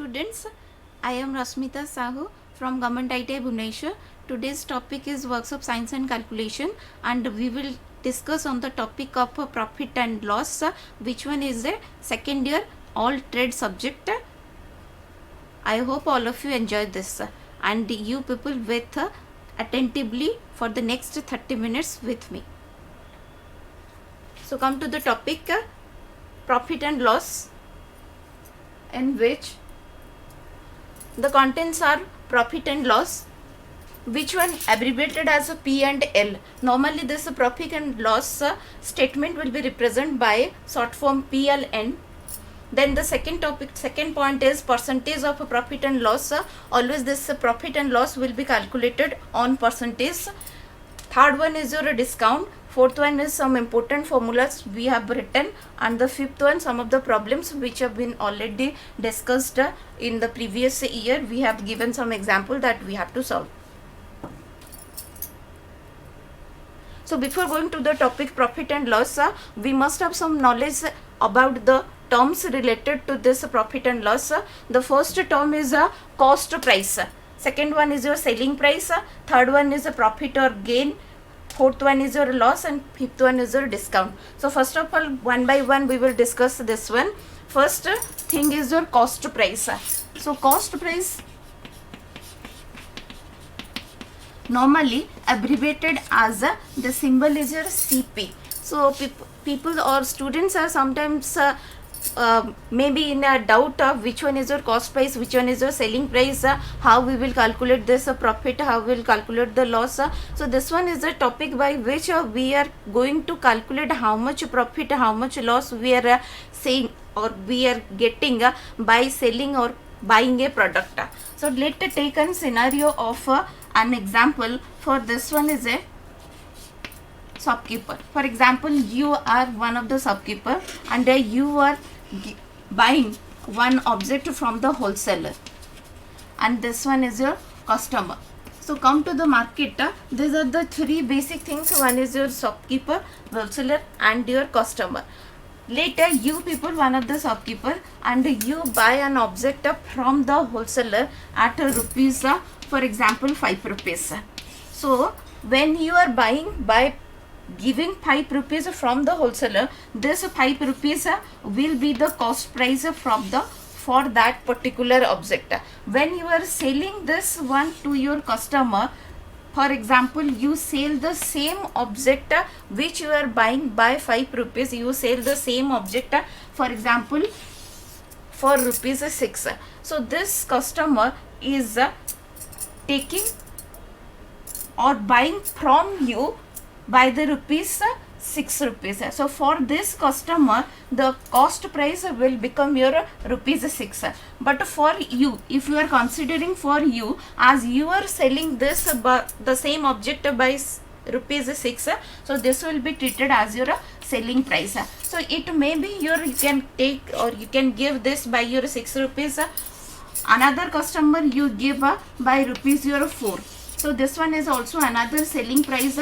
students, I am Rasmita Sahu from Government ITI Bhubaneswar. Today's topic is Works of Science and Calculation, and we will discuss on the topic of profit and loss, which one is a second year all trade subject. I hope all of you enjoyed this and you people wait attentively for the next 30 minutes with me. So come to the topic profit and loss, in which the contents are profit and loss, which one abbreviated as a P and L. Normally this profit and loss statement will be represented by short form PLN. Then the second point is percentage of profit and loss. Always this profit and loss will be calculated on percentage. Third one is your discount. Fourth one is some important formulas we have written, and the fifth one some of the problems which have been already discussed in the previous year. We have given some example that we have to solve. So before going to the topic profit and loss, we must have some knowledge about the terms related to this profit and loss. The first term is cost price. Second one is your selling price. Third one is a profit or gain. Fourth one is your loss, and fifth one is your discount. So first of all, one by one we will discuss this one. First thing is your cost price. So cost price normally abbreviated as the symbol is your CP. So people or students are sometimes maybe in a doubt of which one is your cost price, which one is your selling price, how we will calculate this profit, how we will calculate the loss. So this one is a topic by which we are going to calculate how much profit, how much loss we are saying or we are getting by selling or buying a product. So let's take a scenario of an example. For this one is a shopkeeper. For example, you are one of the shopkeeper and you are buying one object from the wholesaler, and this one is your customer. So come to the market. These are the three basic things. One is your shopkeeper, wholesaler, and your customer. Later you people, one of the shopkeeper, and you buy an object from the wholesaler at rupees, for example 5 rupees. So when you are buying by giving 5 rupees from the wholesaler, this 5 rupees will be the cost price for that particular object. When you are selling this one to your customer, for example you sell the same object which you are buying by 5 rupees, you sell the same object for example for rupees 6. So this customer is taking or buying from you by the rupees 6 rupees. So for this customer the cost price will become your rupees 6. But for you, if you are considering for you, as you are selling this the same object by rupees 6, so this will be treated as your selling price. So it may be you can take or you can give this by your 6 rupees, another customer you give by rupees your 4. So this one is also another selling price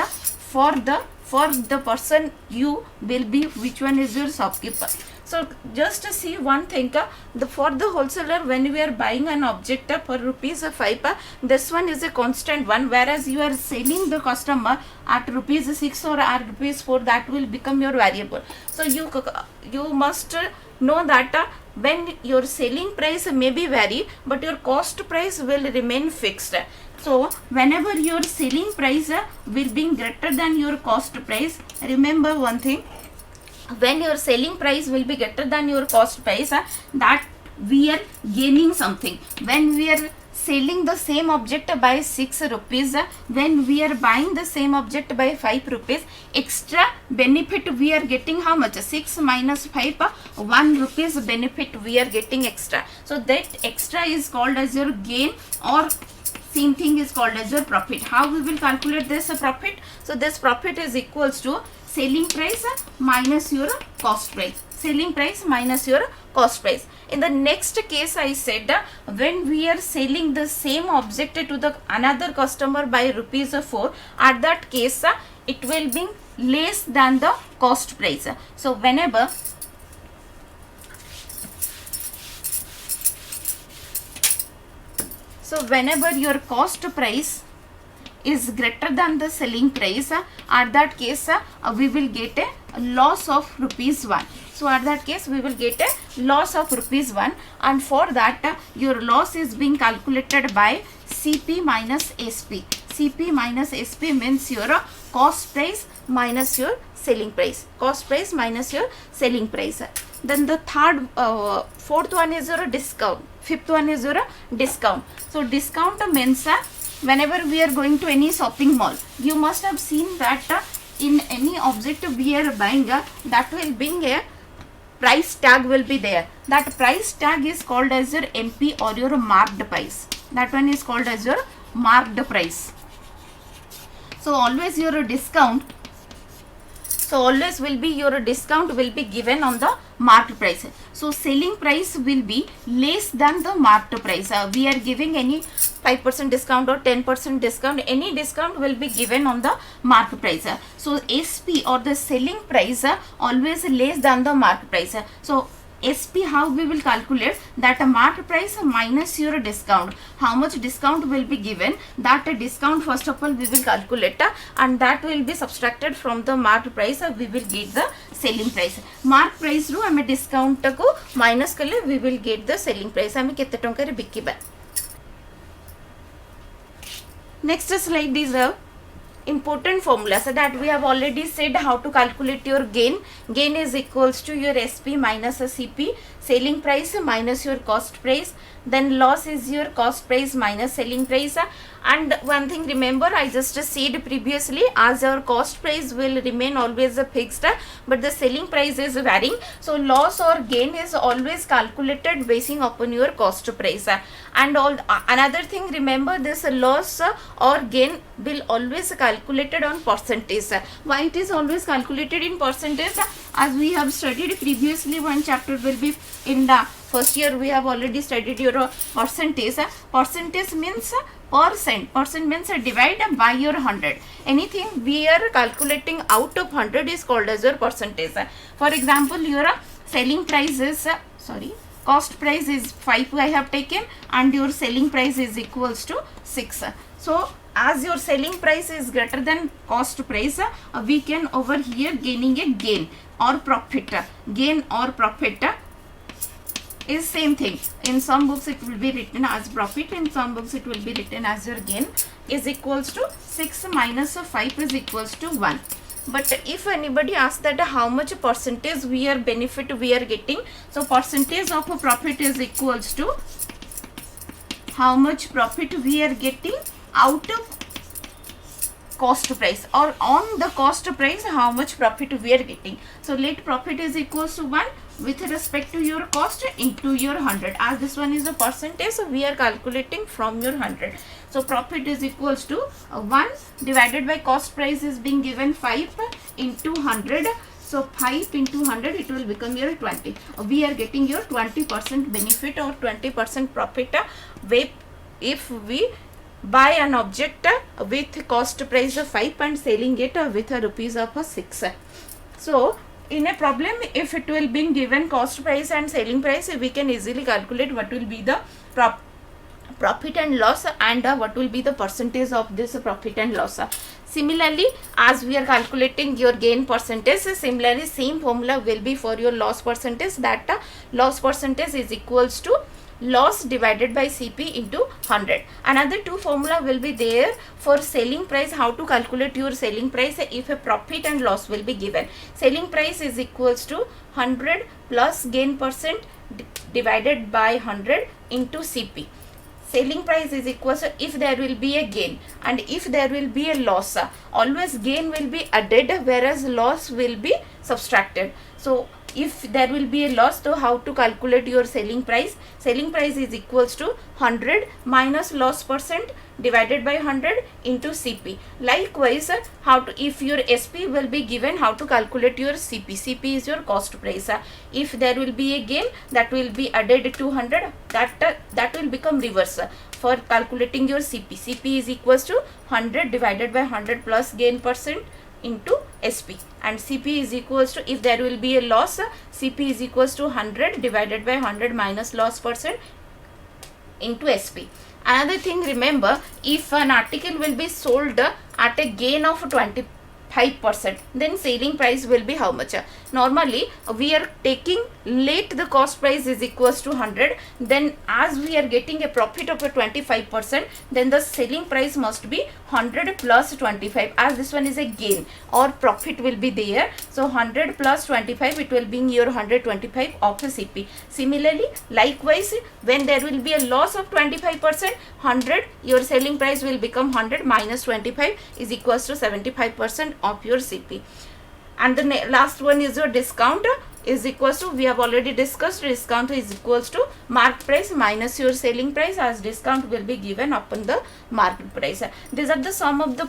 for the person you will be, which one is your shopkeeper. So just to see one thing, for the wholesaler, when we are buying an object for rupees 5, this one is a constant one, whereas you are selling the customer at rupees 6 or at rupees 4, that will become your variable. So you must know that when your selling price may be vary, but your cost price will remain fixed. So whenever your selling price will be greater than your cost price, remember one thing, when your selling price will be greater than your cost price, that we are gaining something. When we are selling the same object by 6 rupees, when we are buying the same object by 5 rupees, extra benefit we are getting how much? 6 minus 5, 1 rupees benefit we are getting extra. So that extra is called as your gain, or same thing is called as your profit. How we will calculate this profit? So this profit is equals to selling price minus your cost price. Selling price minus your cost price. In the next case I said when we are selling the same object to the another customer by rupees 4, at that case it will be less than the cost price. So whenever So whenever your cost price is greater than the selling price, at that case we will get a loss of rupees 1. So at that case we will get a loss of rupees 1, and for that your loss is being calculated by CP minus SP. CP minus SP means your cost price minus your selling price. Cost price minus your selling price. Then the fourth one is your discount. Fifth one is your discount. So discount means whenever we are going to any shopping mall, you must have seen that in any object we are buying, that will bring a price tag will be there. That price tag is called as your MP or your marked price. That one is called as your marked price. So always your discount, will be given on the marked price. So selling price will be less than the marked price. We are giving any 5% discount or 10% discount, any discount will be given on the marked price. So SP or the selling price always less than the marked price. So SP, how we will calculate that marked price minus your discount. How much discount will be given, that discount first of all we will calculate, and that will be subtracted from the marked price. We will get the selling price. Marked price ru हमें discount को minus कले we will get the selling price. हमें कितने टंका रे बिकिबा. Next slide is a important formula. So that we have already said how to calculate your gain. Gain is equals to your SP minus a CP, selling price minus your cost price. Then loss is your cost price minus selling price. And one thing remember, I just said previously, as our cost price will remain always fixed, but the selling price is varying. So loss or gain is always calculated basing upon your cost price. And another thing remember, this loss or gain will always calculated on percentage. Why it is always calculated in percentage? As we have studied previously, one chapter will be in the first year, we have already studied your percentage. Percentage means percent. Percent means divide by your 100. Anything we are calculating out of 100 is called as your percentage. For example, your selling price is cost price is 5 I have taken, and your selling price is equals to 6. So as your selling price is greater than cost price, we can over here gaining a gain or profit. Gain or profit is same thing. In some books it will be written as profit, in some books it will be written as your gain, is equals to 6 minus 5 is equals to 1. But if anybody asks that how much percentage benefit we are getting, so percentage of a profit is equals to how much profit we are getting out of cost price, or on the cost price how much profit we are getting. So let profit is equals to 1 with respect to your cost into your 100. As this one is a percentage, so we are calculating from your 100. So profit is equals to 1 divided by cost price is being given 5 into 100. So 5 into 100, it will become your 20. We are getting your 20% benefit or 20% profit if we buy an object with cost price of 5 and selling it with a rupees of 6. So in a problem, if it will be given cost price and selling price, we can easily calculate what will be the profit and loss, and what will be the percentage of this profit and loss. Similarly, as we are calculating your gain percentage, similarly same formula will be for your loss percentage, that loss percentage is equals to loss divided by CP into 100. Another two formula will be there for selling price, how to calculate your selling price if a profit and loss will be given. Selling price is equals to 100 plus gain percent divided by 100 into CP. Selling price is equals to, if there will be a gain and if there will be a loss, always gain will be added whereas loss will be subtracted. So if there will be a loss, so how to calculate your selling price? Selling price is equals to 100 minus loss percent divided by 100 into CP. Likewise, how to, if your SP will be given, how to calculate your CP? CP is your cost price. If there will be a gain, that will be added to 100. That will become reverse for calculating your CP. CP is equals to 100 divided by 100 plus gain percent into SP, and CP is equals to, if there will be a loss, CP is equals to 100 divided by 100 minus loss percent into SP. Another thing, remember, if an article will be sold at a gain of 25%, then selling price will be how much? Normally we are taking let the cost price is equals to 100, then as we are getting a profit of a 25%, then the selling price must be 100 plus 25, as this one is a gain or profit will be there. So 100 plus 25, it will be your 125 of a CP. Similarly, likewise, when there will be a loss of 25%, 100, your selling price will become 100 minus 25 is equals to 75% of your CP. And the last one is your discount is equals to, we have already discussed, discount is equals to market price minus your selling price, as discount will be given upon the market price. These are the some of the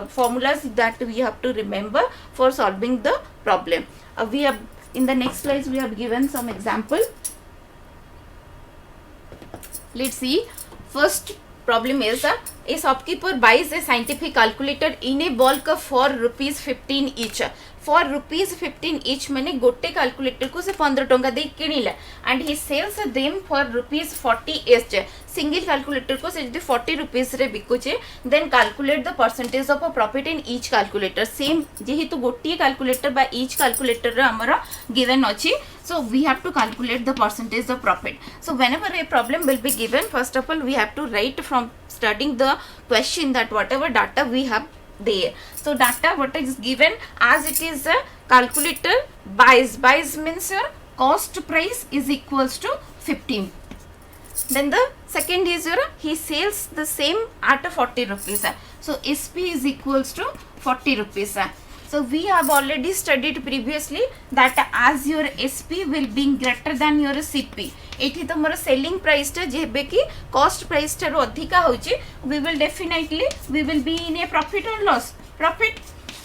formulas that we have to remember for solving the problem. We have in the next slides we have given some example. Let's see. First problem is a shopkeeper buys a scientific calculator in a bulk for rupees 15 each. For rupees 15 each मैंने गोटे calculator को से 15 टंका दे किनिला and he sells them for rupees 40 each. Single calculator को से जदि 40 rupees रे बिकुचे, then calculate the percentage of a profit in each calculator. Same जेहेतु गोटे calculator by each calculator रे हमारा given अछि, so we have to calculate the percentage of profit. So whenever a problem will be given, first of all we have to write from studying the question that whatever data we have there. So data what is given, as it is a calculator buys means cost price is equals to 15. Then the second is your he sells the same at 40 rupees. So SP is equals to 40 rupees. So we have already studied previously that as your SP will be greater than your CP, एठी तुमर selling price टा जेबे कि cost price टा रो अधिका होची, we will definitely we will be in a profit or loss? Profit.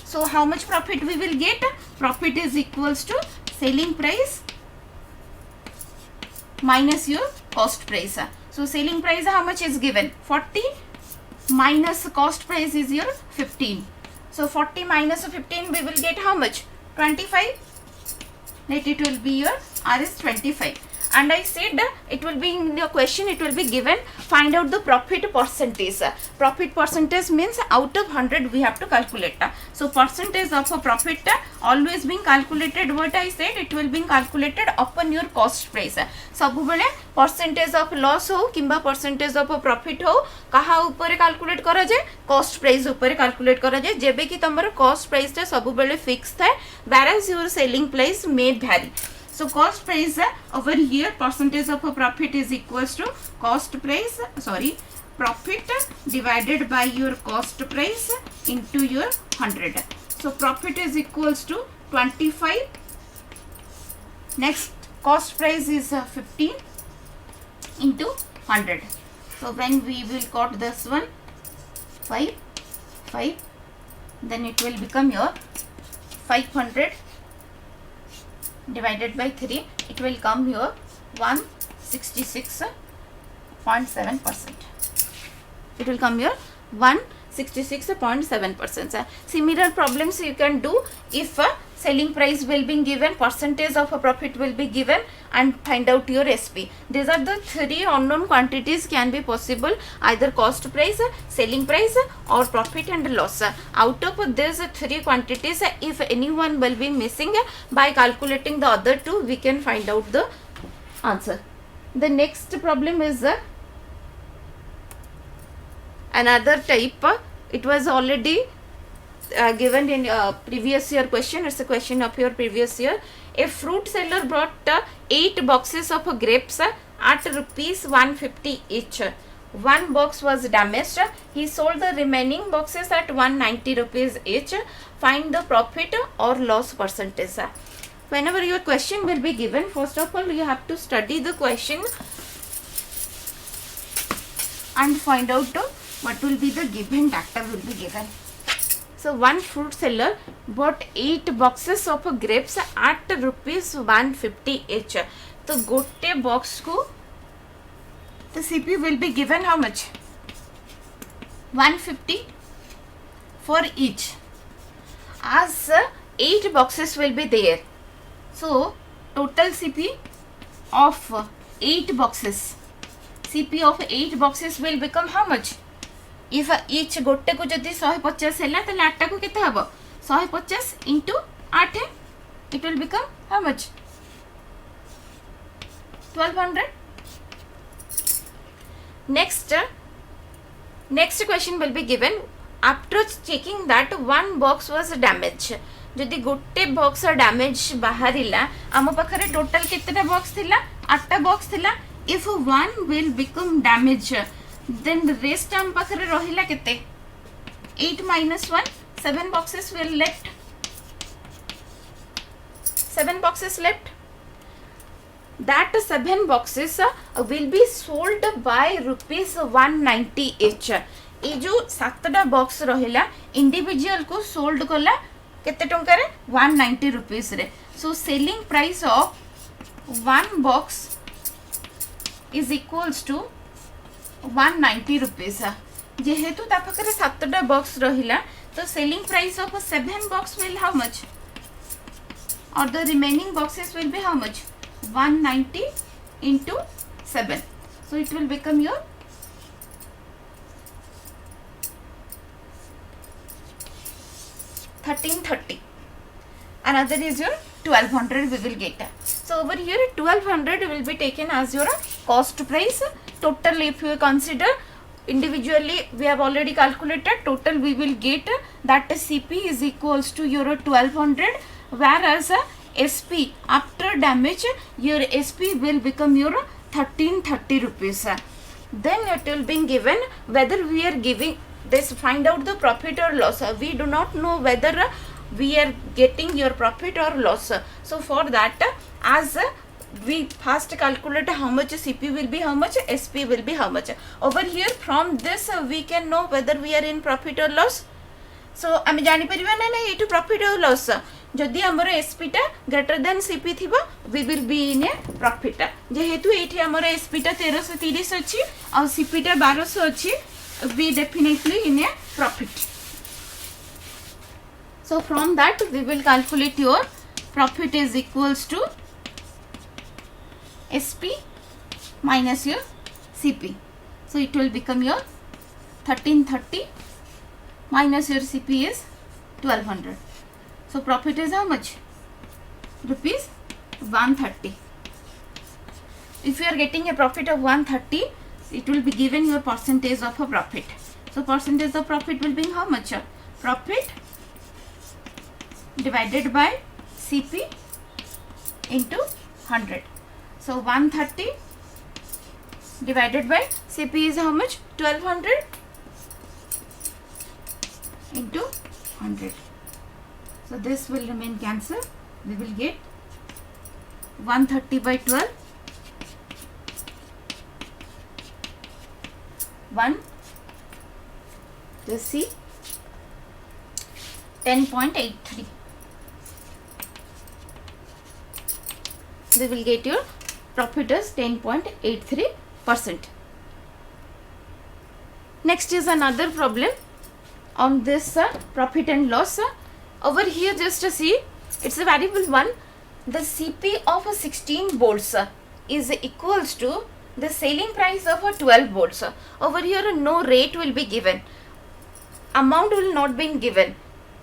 So how much profit we will get? Profit is equals to selling price minus your cost price. So selling price how much is given? 40 minus cost price is your 15. So 40 minus 15 we will get how much? 25. Let it will be your R is 25. And I said it will be in your question, it will be given find out the profit percentage. Profit percentage means out of 100 we have to calculate. So percentage of a profit always being calculated, what I said, it will be calculated upon your cost price. सबु बेले percentage of loss हो किंबा percentage of profit हो कहा ऊपर calculate करा जाए, cost price ऊपर calculate करा जाए, जेबे कि तमरो cost price टा सबु बेले fixed है, whereas your selling price may vary. So cost price over here, percentage of a profit is equals to cost price, profit divided by your cost price into your 100. So profit is equals to 25. Next cost price is 15 into 100. So when we will cut this one 5, then it will become your 500 divided by 3, it will come here 166.7%. It will come here 166.7%. Similar problems you can do if selling price will be given, percentage of a profit will be given, and find out your SP. These are the three unknown quantities can be possible, either cost price, selling price, or profit and loss. Out of these three quantities, if anyone will be missing, by calculating the other two we can find out the answer. The next problem is another type. It was already given in previous year question. It's a question of your previous year. A fruit seller brought 8 boxes of grapes at rupees 150 each. One box was damaged. He sold the remaining boxes at 190 rupees each. Find the profit or loss percentage. Whenever your question will be given, first of all you have to study the question and find out what will be the given data will be given. So one fruit seller bought 8 boxes of grapes at rupees 150 each. So गोटे box को the CP will be given how much? 150 for each. As 8 boxes will be there, so total CP of 8 boxes. CP of 8 boxes will become how much? If each गोटे को जदि 150 है तो 8 को केते हबो 150 into 8 it will become how much? 1200. Next question will be given after checking that one box was damaged. जदि गोटे बॉक्स डैमेज बाहरिला आम पाखरे टोटल केतेटा बॉक्स थिला 8टा बॉक्स थिला. if one will become damaged then the rest आम पाखरे रहिला केते 8 minus 1 7 boxes will left 7 boxes left. That 7 boxes will be sold by rupees 190 each. ये जो 7टा बॉक्स रहिला इंडिविजुअल को सोल्ड कला केते टंका रे 190 रुपीस रे. So selling price of one box is equals to 190 rupees. जेहेतु ता पाखरे 7टा बॉक्स रहिला तो selling price of 7 box will how much और the remaining boxes will be how much 190 into 7. So it will become your 1330. Another is your 1200 we will get. So over here 1200 will be taken as your cost price. Total if you consider individually we have already calculated total we will get that CP is equals to your 1200 whereas SP after damage your SP will become your 1330 rupees. Then it will be given whether we are giving this find out the profit or loss. We do not know whether we are getting your profit or loss. So for that as we first calculate how much CP will be how much SP will be how much. Over here from this we can know whether we are in profit or loss. So आम जानी परिबा ना ये to profit और loss. जदि हमर SP टा greater than CP थिबो we will be in a profit. जेहेतु एठी हमर एसपी टा 1330 अछि और सीपी टा 1200 अछि we definitely in a profit. So from that we will calculate your profit is equals to SP minus your CP. So it will become your 1330 minus your CP is 1200. So profit is how much? Rupees 130. If you are getting a profit of 130, it will be given your percentage of a profit. So percentage of profit will be how much? Profit divided by CP into 100. So 130 divided by CP is how much? 1200 into 100. So this will remain cancelled. We will get 130 by 12. 1 just see 10.83. We will get your profit as 10.83%. Next is another problem on this profit and loss. Over here just to see, it's a variable one. The CP of 16 bolts is equals to the selling price of 12 bolts. Over here no rate will be given, amount will not be given,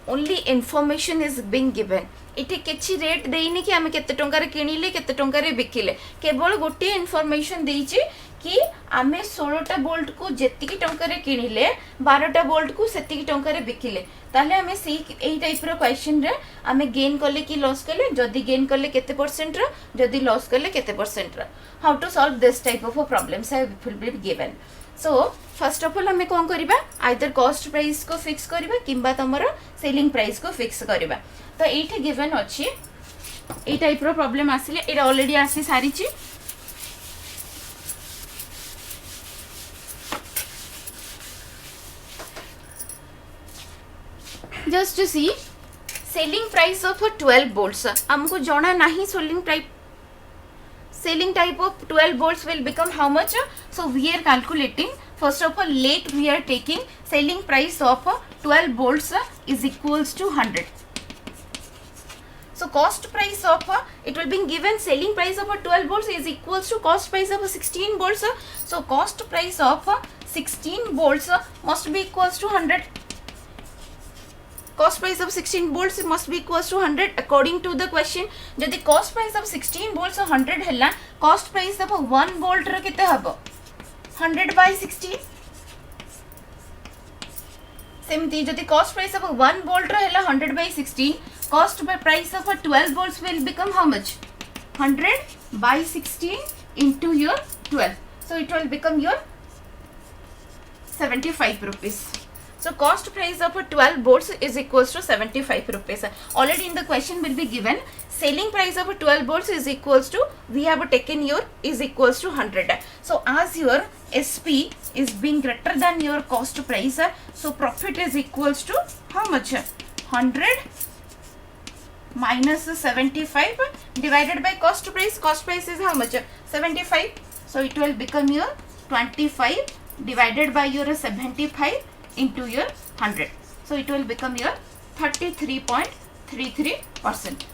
only information is being given. इटे किछि rate देइनी कि आमे केते टंका रे किनिले केते टंका रे बिकिले, केवल गोटे इन्फॉर्मेशन देइछि कि आमे 16टा बोल्ट को जेतिकी टंका रे किनिले 12टा बोल्ट को सेतिकी टंका रे बिकिले. ताले आमे सेही एही टाइप रो क्वेश्चन रे आमे गेन करले कि लॉस करले, जदी गेन करले केते परसेंट रो, जदी लॉस करले केते परसेंट रो. How to solve this type of problems will be given. So first of all आमे कोन करिबा, आइदर कॉस्ट प्राइस को फिक्स करिबा किंबा तमरो सेलिंग प्राइस को फिक्स करिबा. तो एठी गिवन अछि ए टाइप रो प्रॉब्लम आसिले, एटा ऑलरेडी आसी सारी छी. Just to see selling price of 12 bolts. हमको जाना नहीं selling type of 12 bolts will become how much? So we are calculating, first of all let we are taking selling price of 12 bolts is equals to 100. So cost price of it will be given selling price of 12 volts is equals to cost price of 16 volts. So cost price of 16 volts must be equals to 100. Cost price of 16 volts must be equals to 100 according to the question. जदि cost price of 16 volts 100 है, cost price of 1 volt रे किते हबो 100 by 16. सेमती जदि cost price of 1 volt रे है 100 by 16, cost by price of 12 volts will become how much? 100 by 16 into your 12. So it will become your 75 rupees. So cost price of 12 volts is equals to 75 rupees. Already in the question will be given selling price of 12 volts is equals to, we have taken your is equals to 100. So as your SP is being greater than your cost price, so profit is equals to how much? 100 minus 75 divided by cost price. Cost price is how much? 75. So it will become your 25 divided by your 75 into your 100. So it will become your 33.33%.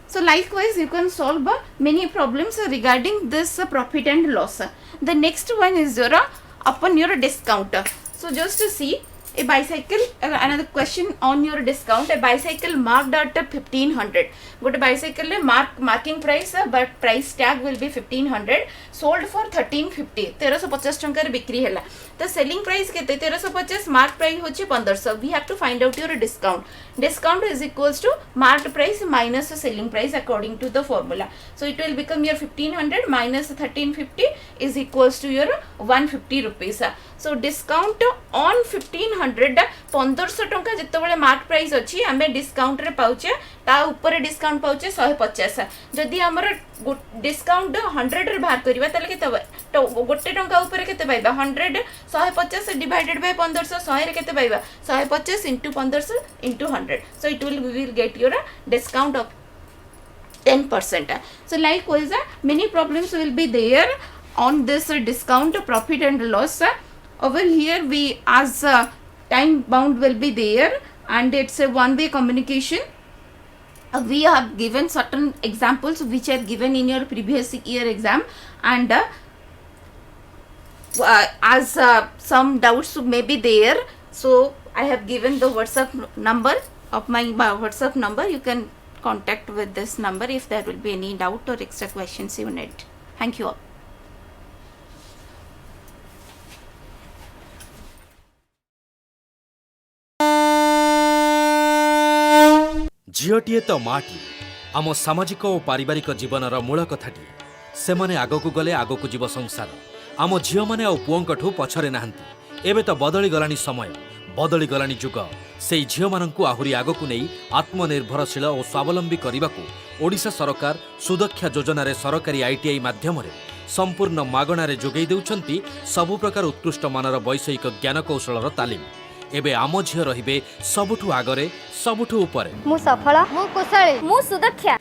So likewise you can solve many problems regarding this profit and loss. The next one is your upon your discount. So just to see a bicycle, another question on your discount. A bicycle marked at 1500. Good bicycle marking price but price tag will be 1500, sold for 1350. 1350 टंका बिक्री है. The selling price केते 1350, mark price होची 1500. We have to find out your discount. Discount is equals to marked price minus selling price according to the formula. So it will become your 1500 minus 1350 is equals to your 150 rupees. So discount on 1500 1500 टंका जितेबाला mark price अच्छी आम discount रे पाउचे ता ऊपर discount पाउचे 150. जदि आमर discount 100 रे बाहर करबा ताले केते गोटे टंका ऊपर केते पाइबा 100 150 डिवाइडेड बाय 1500 100 रे केते पाइबा 150 into 1500 into 100. So it will we will get your discount of 10%. So likewise many problems will be there on this discount, profit and loss. Over here we as time bound will be there and it's a one-way communication. We have given certain examples which are given in your previous year exam, and as some doubts may be there, so I have given the WhatsApp number of my WhatsApp number. You can contact with this number if there will be any doubt or extra questions you need. Thank you all. झीटीए तो माटी आम सामाजिक और पारिवारिक जीवनर मूल कथाटी से माने आगकू गले आगकू जीव संसार आम झील मैंने आउ पुओंकठू पछरे नाहंती एबे तो बदली गलानी समय बदली गलानी जुग से झील मानकू आहुरी आगकू नहीं आत्मनिर्भरशील और स्वावलंबी करने ओडिशा सरकार सुदक्षा योजन सरकारी ITI माध्यम संपूर्ण मागणारे जोगई देउछंती सबु प्रकार उत्कृष्ट मानर वैषयिक ज्ञान कौशलर तालीम। एबे आम झील रहिबे सबुठू आगरे सबुठू उपरे। मु सफल मु कुशली मु सुदक्षा।